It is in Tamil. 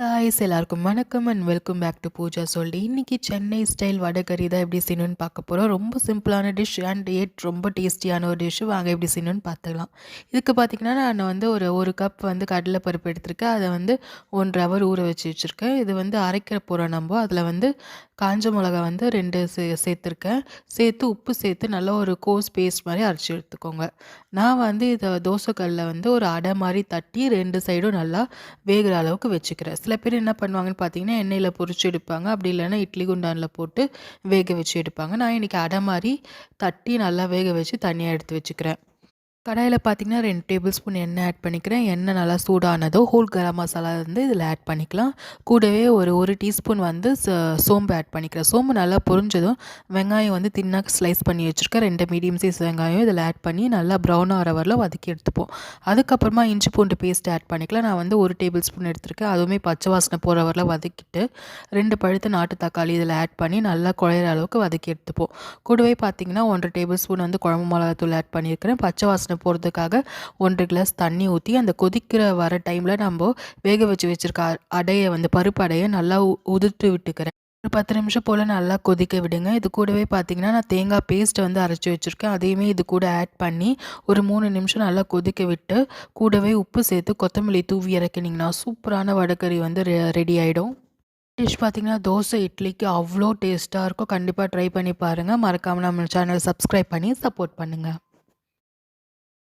ஹாய்ஸ் எல்லாருக்கும் வணக்கம் and welcome back to Pooja சொல்லி இன்றைக்கி சென்னை ஸ்டைல் வடைக்கறி தான் எப்படி செய்யணும்னு பார்க்க போகிறோம். ரொம்ப சிம்பிளான டிஷ் அண்ட் ஏட் ரொம்ப டேஸ்டியான ஒரு டிஷ்ஷு. வாங்க எப்படி செய்யணும்னு பார்த்துக்கலாம். இதுக்கு பார்த்திங்கன்னா நான் வந்து ஒரு கப் வந்து கடலைப்பருப்பு எடுத்திருக்கேன். அதை வந்து 1 ஹவர் ஊற வச்சுருக்கேன். இது வந்து அரைக்கிற போகிறோம் நம்ம. அதில் வந்து காஞ்ச மிளகா வந்து 2 சேர்த்துருக்கேன். சேர்த்து உப்பு சேர்த்து நல்லா ஒரு கோஸ் பேஸ்ட் மாதிரி அரைச்சி எடுத்துக்கோங்க. நான் வந்து இதை தோசைக்கல்லில் வந்து ஒரு அடை மாதிரி தட்டி 2 சைடும் நல்லா வேகிற அளவுக்கு வச்சுக்கிறேன். சில பேர் என்ன பண்ணுவாங்கன்னு பார்த்தீங்கன்னா, எண்ணெயில் பொரிச்சு எடுப்பாங்க. அப்படி இல்லைன்னா இட்லி குண்டானில் போட்டு வேக வச்சு எடுப்பாங்க. நான் இன்றைக்கி அடை மாதிரி தட்டி நல்லா வேக வச்சு தனியாக எடுத்து வச்சுக்கிறேன். கடாயில் பார்த்தீங்கன்னா 2 டேபிள் ஸ்பூன் எண்ணெய் ஆட் பண்ணிக்கிறேன். எண்ணெய் நல்லா சூடானதோ ஹோல் கரம் மசாலா வந்து இதில் ஆட் பண்ணிக்கலாம். கூடவே ஒரு டீஸ்பூன் வந்து சோம்பு ஆட் பண்ணிக்கிறேன். சோம்பு நல்லா பொரிஞ்சதும் வெங்காயம் வந்து தின்னாக ஸ்லைஸ் பண்ணி வச்சுருக்கேன். 2 மீடியம் சைஸ் வெங்காயம் இதில் ஆட் பண்ணி நல்லா ப்ரௌன் ஆகிற வரல வதக்கி எடுத்துப்போம். அதுக்கப்புறமா இஞ்சி பூண்டு பேஸ்ட் ஆட் பண்ணிக்கலாம். நான் வந்து 1 டேபிள் ஸ்பூன் எடுத்திருக்கேன். அதுவுமே பச்சை வாசனை போகிற வரல வதக்கிட்டு 2 பழுத்த நாட்டு தக்காளி இதில் ஆட் பண்ணி நல்லா குழையிற அளவுக்கு வதக்கி எடுத்துப்போம். கூடவே பார்த்தீங்கன்னா 1 டேபிள் ஸ்பூன் வந்து குழம்பு மிளகாத்தூள் ஆட் பண்ணியிருக்கிறேன். பச்சை வாசனை போகிறதுக்காக 1 கிளாஸ் தண்ணி ஊற்றி அந்த கொதிக்கிற வர டைமில் நம்ம வேக வச்சுருக்க அடையை வந்து பருப்பு அடையை நல்லா உதிர்த்து விட்டுக்கிறேன். ஒரு 10 நிமிஷம் போல் நல்லா கொதிக்க விடுங்க. இது கூடவே பார்த்தீங்கன்னா நான் தேங்காய் பேஸ்ட்டை வந்து அரைச்சி வச்சுருக்கேன். அதையுமே இது கூட ஆட் பண்ணி ஒரு 3 நிமிஷம் நல்லா கொதிக்க விட்டு கூடவே உப்பு சேர்த்து கொத்தமல்லி தூவி இறக்கினீங்கன்னா சூப்பரான வடைக்கறி வந்து ரெடி ஆகிடும். டிஷ் பார்த்திங்கன்னா தோசை இட்லிக்கு அவ்வளோ டேஸ்ட்டாக இருக்கும். கண்டிப்பாக ட்ரை பண்ணி பாருங்கள். மறக்காமல் நம்ம சேனலை சப்ஸ்கிரைப் பண்ணி சப்போர்ட் பண்ணுங்கள்.